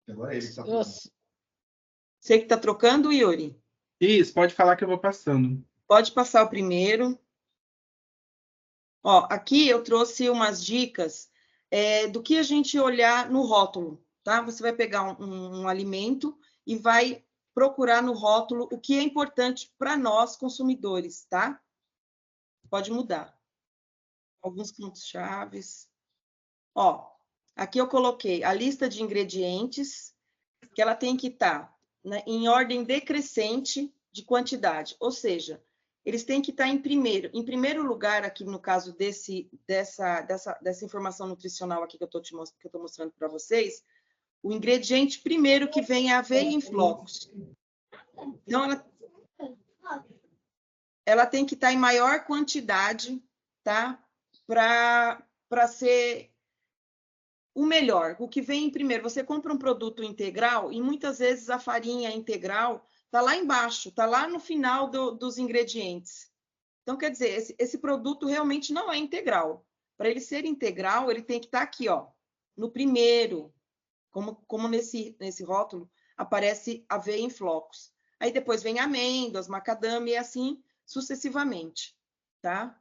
Agora ele está Você que está trocando, Yuri? Isso, pode falar que eu vou passando. Pode passar o primeiro. Ó, aqui eu trouxe umas dicas do que a gente olhar no rótulo, tá? Você vai pegar um alimento e vai procurar no rótulo o que é importante para nós, consumidores, tá? Pode mudar. Alguns pontos chaves. Ó, aqui eu coloquei a lista de ingredientes, que ela tem que estar em ordem decrescente de quantidade, ou seja, eles têm que estar em primeiro lugar, aqui no caso dessa informação nutricional aqui que eu estou mostrando para vocês, o ingrediente primeiro que vem é a aveia em flocos. Então, ela tem que estar em maior quantidade, tá? Para ser o melhor, o que vem em primeiro. Você compra um produto integral e muitas vezes a farinha integral está lá embaixo, está lá no final dos ingredientes. Então, quer dizer, esse produto realmente não é integral. Para ele ser integral, ele tem que estar aqui, ó, no primeiro, como nesse rótulo aparece aveia em flocos. Aí depois vem amêndoas, macadâmia e assim sucessivamente, tá?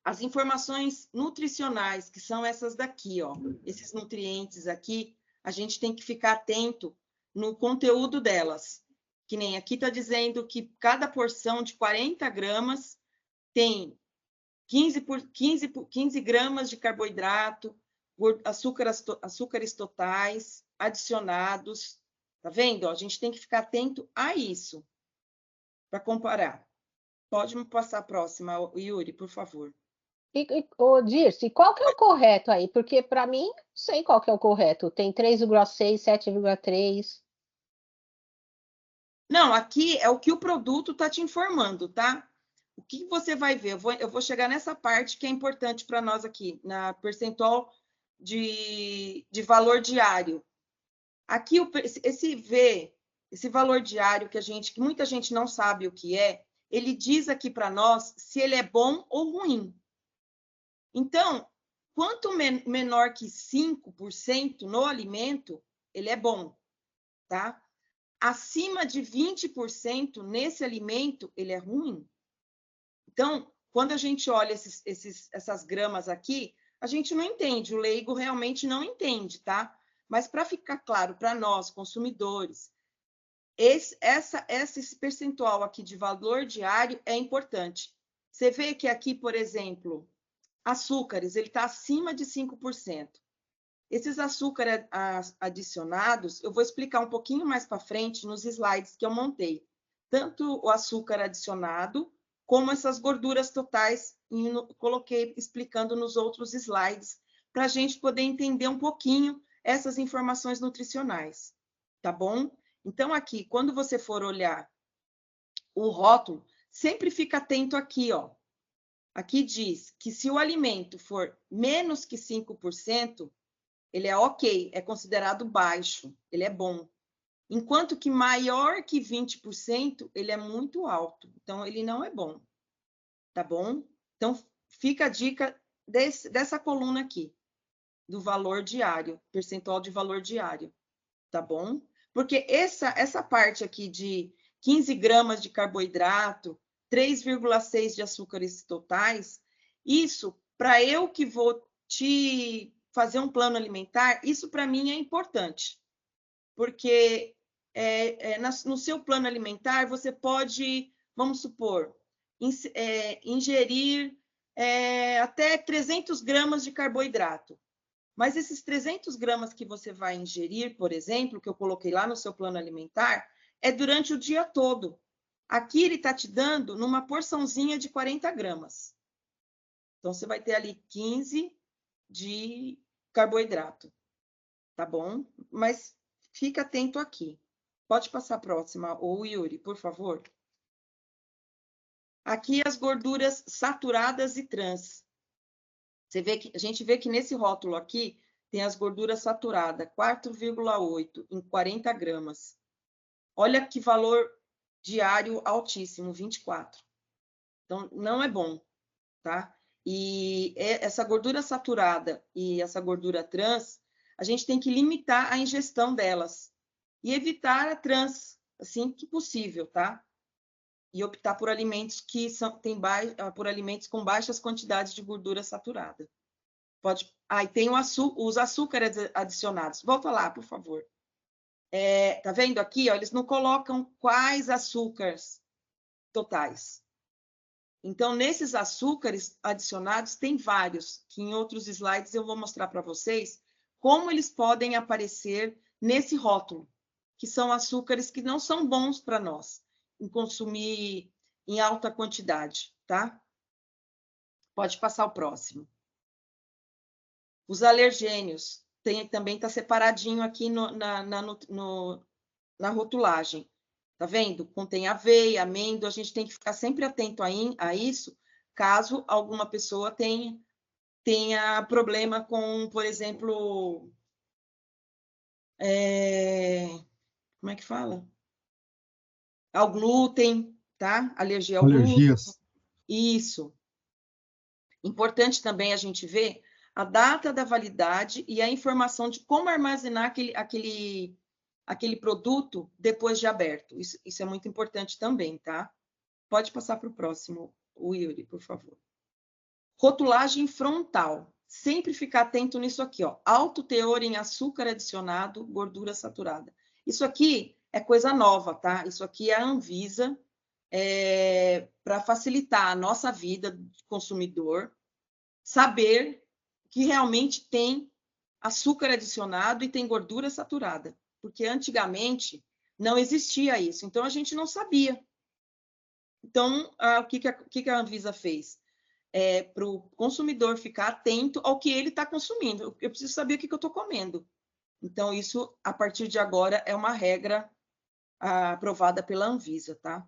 As informações nutricionais, que são essas daqui, ó, esses nutrientes aqui, a gente tem que ficar atento no conteúdo delas. Que nem aqui está dizendo que cada porção de 40 gramas tem 15 gramas de carboidrato, açúcares totais adicionados. Tá vendo? Ó, a gente tem que ficar atento a isso para comparar. Pode me passar a próxima, Yuri, por favor. Ô, Dirce, qual que é o correto aí? Porque para mim, não sei qual que é o correto. Tem 3,6, 7,3. Não, aqui é o que o produto está te informando, tá? O que você vai ver? Eu vou chegar nessa parte que é importante para nós aqui, na percentual de valor diário. Aqui, esse valor diário que muita gente não sabe o que é, ele diz aqui para nós se ele é bom ou ruim. Então, quanto menor que 5% no alimento, ele é bom, tá? Acima de 20% nesse alimento, ele é ruim. Então, quando a gente olha essas gramas aqui, a gente não entende, o leigo realmente não entende, tá? Mas para ficar claro para nós, consumidores, esse percentual aqui de valor diário é importante. Você vê que aqui, por exemplo, açúcares, ele está acima de 5%. Esses açúcares adicionados, eu vou explicar um pouquinho mais para frente nos slides que eu montei. Tanto o açúcar adicionado, como essas gorduras totais, coloquei explicando nos outros slides, para a gente poder entender um pouquinho essas informações nutricionais, tá bom? Então, aqui, quando você for olhar o rótulo, sempre fica atento aqui, ó. Aqui diz que se o alimento for menos que 5%, ele é ok, é considerado baixo, ele é bom. Enquanto que maior que 20%, ele é muito alto. Então, ele não é bom, tá bom? Então, fica a dica dessa coluna aqui, do valor diário, percentual de valor diário, tá bom? Porque essa parte aqui de 15 gramas de carboidrato, 3,6 de açúcares totais, isso, para eu que vou te fazer um plano alimentar, isso para mim é importante, porque no seu plano alimentar você pode, vamos supor, ingerir até 300 gramas de carboidrato. Mas esses 300 gramas que você vai ingerir, por exemplo, que eu coloquei lá no seu plano alimentar, é durante o dia todo. Aqui ele está te dando numa porçãozinha de 40 gramas. Então, você vai ter ali 15 de carboidrato, tá bom? Mas fica atento aqui. Pode passar a próxima, ô Yuri, por favor. Aqui as gorduras saturadas e trans. A gente vê que nesse rótulo aqui tem as gorduras saturadas, 4,8 em 40 gramas. Olha que valor diário altíssimo, 24. Então, não é bom, tá? E essa gordura saturada e essa gordura trans, a gente tem que limitar a ingestão delas e evitar a trans, assim que possível, tá? E optar por alimentos por alimentos com baixas quantidades de gordura saturada. E tem os açúcares adicionados. Volta lá, por favor. Tá vendo aqui? Ó, eles não colocam quais açúcares totais. Então, nesses açúcares adicionados, tem vários, que em outros slides eu vou mostrar para vocês como eles podem aparecer nesse rótulo, que são açúcares que não são bons para nós em consumir em alta quantidade, tá? Pode passar o próximo. Os alergênios, também está separadinho aqui na rotulagem. Tá vendo? Contém aveia, amêndoa, a gente tem que ficar sempre atento a isso, caso alguma pessoa tenha problema com, por exemplo, como é que fala? Ao glúten, tá? Alergia ao Alergias. glúten. Isso. Importante também a gente ver a data da validade e a informação de como armazenar aquele produto depois de aberto. Isso é muito importante também, tá? Pode passar para o próximo, o Yuri, por favor. Rotulagem frontal. Sempre ficar atento nisso aqui, ó. Alto teor em açúcar adicionado, gordura saturada. Isso aqui é coisa nova, tá? Isso aqui é a Anvisa, para facilitar a nossa vida de consumidor, saber que realmente tem açúcar adicionado e tem gordura saturada. Porque antigamente não existia isso, então a gente não sabia. Então, o que a Anvisa fez? Para o consumidor ficar atento ao que ele está consumindo. Eu preciso saber o que eu estou comendo. Então, isso, a partir de agora, é uma regra aprovada pela Anvisa, tá?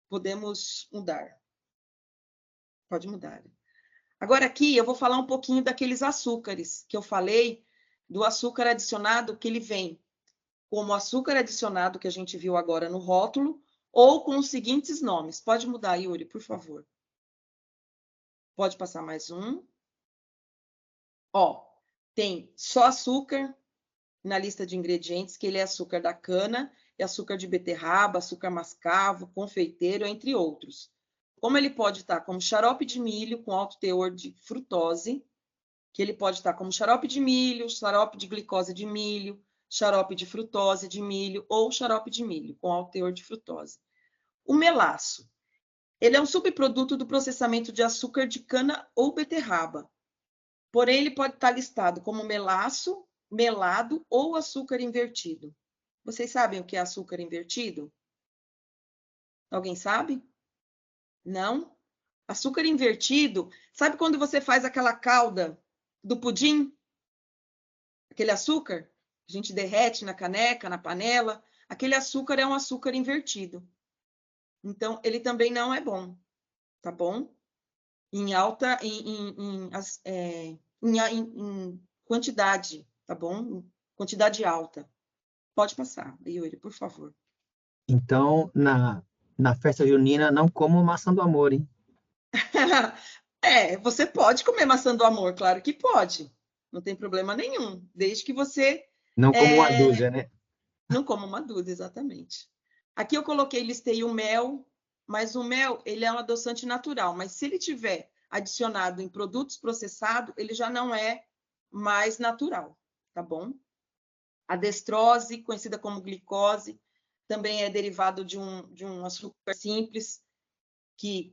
Podemos mudar. Pode mudar. Agora, aqui, eu vou falar um pouquinho daqueles açúcares que eu falei, do açúcar adicionado, que ele vem como açúcar adicionado, que a gente viu agora no rótulo, ou com os seguintes nomes. Pode mudar, Yuri, por favor. Pode passar mais um. Ó, tem só açúcar na lista de ingredientes, que ele é açúcar da cana, e açúcar de beterraba, açúcar mascavo, confeiteiro, entre outros. Como ele pode estar como xarope de milho com alto teor de frutose, que ele pode estar como xarope de milho, xarope de glicose de milho, xarope de frutose de milho ou xarope de milho com alto teor de frutose. O melaço. Ele é um subproduto do processamento de açúcar de cana ou beterraba. Porém, ele pode estar listado como melaço, melado ou açúcar invertido. Vocês sabem o que é açúcar invertido? Alguém sabe? Não? Açúcar invertido, sabe quando você faz aquela calda do pudim? Aquele açúcar? A gente derrete na caneca, na panela. Aquele açúcar é um açúcar invertido. Então, ele também não é bom, tá bom? Em quantidade, tá bom? Quantidade alta. Pode passar, Yuri, por favor. Então, na festa junina, não como maçã do amor, hein? Você pode comer maçã do amor, claro que pode. Não tem problema nenhum, desde que você... Não como uma dúzia, né? Não coma uma dúzia, exatamente. Aqui eu listei o mel, mas o mel, ele é um adoçante natural, mas se ele tiver adicionado em produtos processados, ele já não é mais natural, tá bom? A destrose, conhecida como glicose, também é derivado de um açúcar simples, que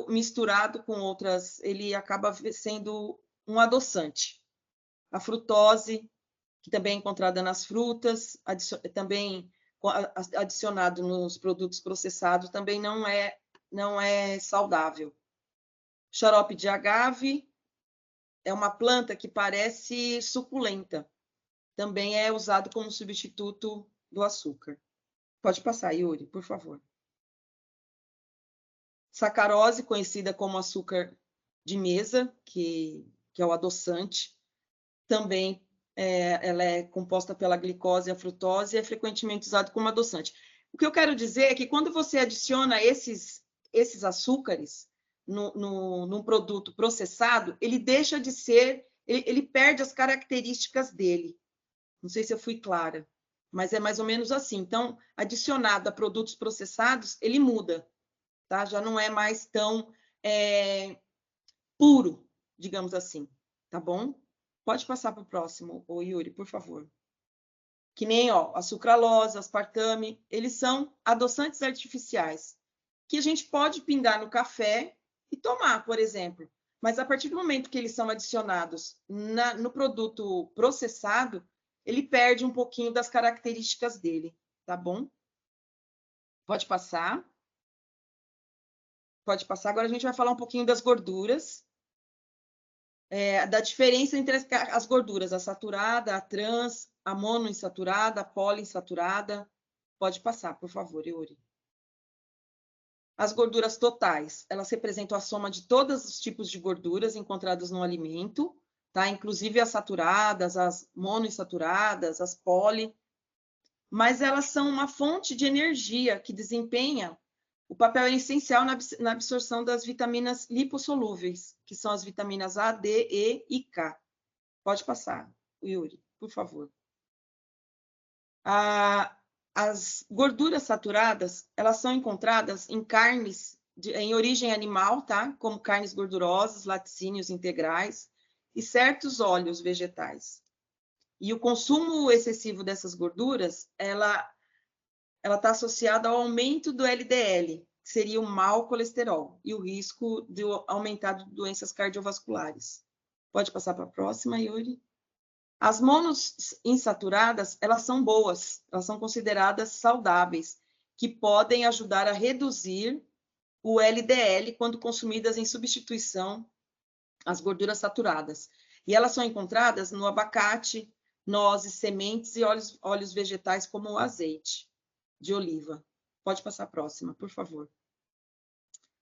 misturado com outras, ele acaba sendo um adoçante. A frutose, que também é encontrada nas frutas, também adicionado nos produtos processados, também não é saudável. Xarope de agave é uma planta que parece suculenta. Também é usado como substituto do açúcar. Pode passar, Yuri, por favor. Sacarose, conhecida como açúcar de mesa, que é o adoçante, também ela é composta pela glicose e a frutose e é frequentemente usado como adoçante. O que eu quero dizer é que quando você adiciona esses açúcares num produto processado, ele deixa de ser ele perde as características dele. Não sei se eu fui clara, mas é mais ou menos assim. Então, adicionado a produtos processados, ele muda, tá? Já não é mais tão puro, digamos assim, tá bom? Pode passar para o próximo, ô Yuri, por favor. Que nem, ó, a sucralose, aspartame, eles são adoçantes artificiais, que a gente pode pingar no café e tomar, por exemplo. Mas a partir do momento que eles são adicionados no produto processado, ele perde um pouquinho das características dele, tá bom? Pode passar. Pode passar. Agora a gente vai falar um pouquinho das gorduras. Da diferença entre as gorduras, a saturada, a trans, a monoinsaturada, a poliinsaturada. Pode passar, por favor, Yuri. As gorduras totais, elas representam a soma de todos os tipos de gorduras encontradas no alimento, tá? Inclusive as saturadas, as monoinsaturadas, as poli, mas elas são uma fonte de energia que desempenha o papel essencial na absorção das vitaminas lipossolúveis, que são as vitaminas A, D, E e K. Pode passar, Yuri, por favor. As gorduras saturadas, elas são encontradas em carnes em origem animal, tá? Como carnes gordurosas, laticínios integrais e certos óleos vegetais. E o consumo excessivo dessas gorduras, ela está associada ao aumento do LDL, que seria o mau colesterol, e o risco de aumentar de doenças cardiovasculares. Pode passar para a próxima, Yuri. As monoinsaturadas, elas são boas, elas são consideradas saudáveis, que podem ajudar a reduzir o LDL quando consumidas em substituição às gorduras saturadas. E elas são encontradas no abacate, nozes, sementes e óleos vegetais, como o azeite de oliva. Pode passar a próxima, por favor.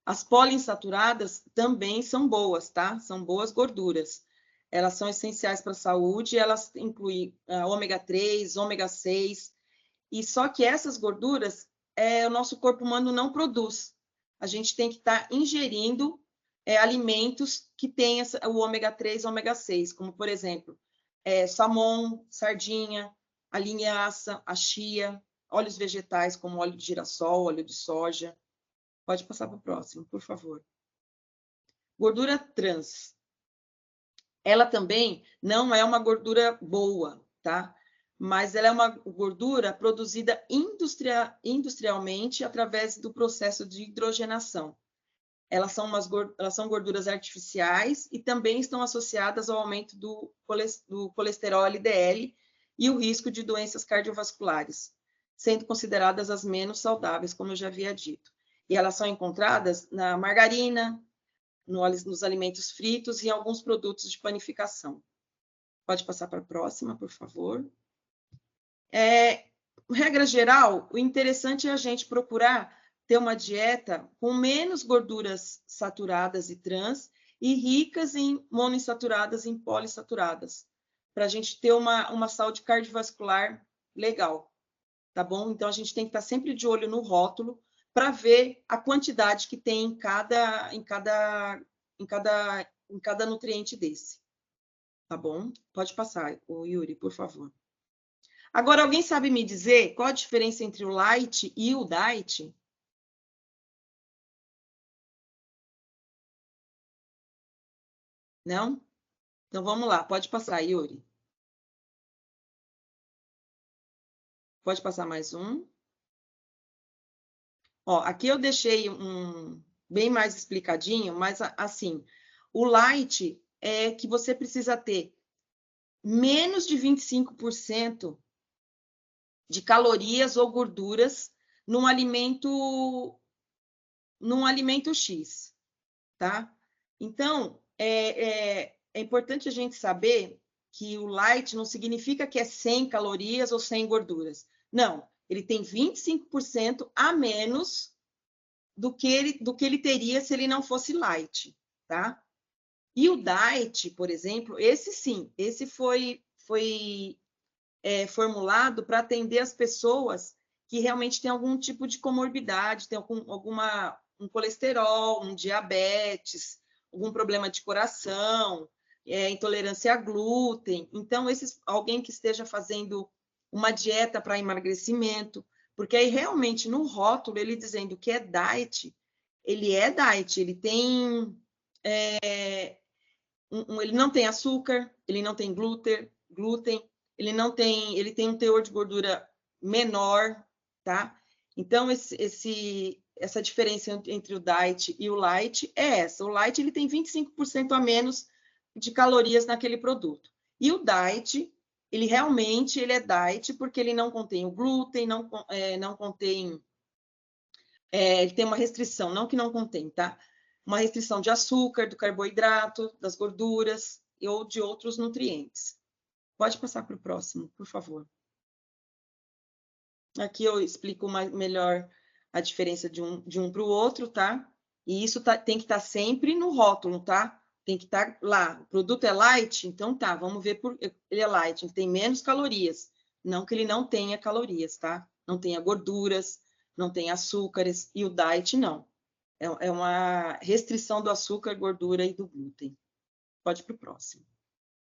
As poliinsaturadas também são boas, tá? São boas gorduras. Elas são essenciais para a saúde, elas incluem ômega 3, ômega 6, e só que essas gorduras o nosso corpo humano não produz. A gente tem que estar ingerindo alimentos que tenham o ômega 3 e ômega 6, como, por exemplo, salmão, sardinha, a linhaça, a chia, óleos vegetais, como óleo de girassol, óleo de soja. Pode passar para o próximo, por favor. Gordura trans. Ela também não é uma gordura boa, tá? Mas ela é uma gordura produzida industrialmente através do processo de hidrogenação. Elas são gorduras artificiais e também estão associadas ao aumento do colesterol LDL e o risco de doenças cardiovasculares, sendo consideradas as menos saudáveis, como eu já havia dito. E elas são encontradas na margarina, nos alimentos fritos e em alguns produtos de panificação. Pode passar para a próxima, por favor. Regra geral, o interessante é a gente procurar ter uma dieta com menos gorduras saturadas e trans e ricas em monoinsaturadas e em polissaturadas, para a gente ter uma saúde cardiovascular legal, tá bom? Então, a gente tem que estar sempre de olho no rótulo para ver a quantidade que tem em cada nutriente desse, tá bom? Pode passar, o Yuri, por favor. Agora, alguém sabe me dizer qual a diferença entre o light e o diet? Não? Então, vamos lá. Pode passar, Yuri. Pode passar mais um. Ó, aqui eu deixei bem mais explicadinho, mas assim, o light é que você precisa ter menos de 25% de calorias ou gorduras num alimento X, tá? Então, é importante a gente saber que o light não significa que é 100 calorias ou 100 gorduras. Não, ele tem 25% a menos do que ele teria se ele não fosse light, tá? E o diet, por exemplo, esse sim, esse foi formulado para atender as pessoas que realmente têm algum tipo de comorbidade, tem um colesterol, um diabetes, algum problema de coração, intolerância a glúten. Então, alguém que esteja fazendo uma dieta para emagrecimento, porque aí realmente no rótulo ele dizendo que é diet, ele tem ele não tem açúcar, ele não tem glúten, ele tem um teor de gordura menor, tá? Então essa diferença entre o diet e o light é essa. O light ele tem 25% a menos de calorias naquele produto. E o diet, ele realmente é diet porque ele não contém o glúten, não contém... ele tem uma restrição, não que não contém, tá? Uma restrição de açúcar, do carboidrato, das gorduras ou de outros nutrientes. Pode passar para o próximo, por favor. Aqui eu explico melhor a diferença de um para o outro, tá? E isso tem que estar sempre no rótulo, tá? Tem que estar lá. O produto é light? Então tá, vamos ver por ele é light. Ele tem menos calorias. Não que ele não tenha calorias, tá? Não tenha gorduras, não tenha açúcares. E o diet não. É uma restrição do açúcar, gordura e do glúten. Pode ir para o próximo.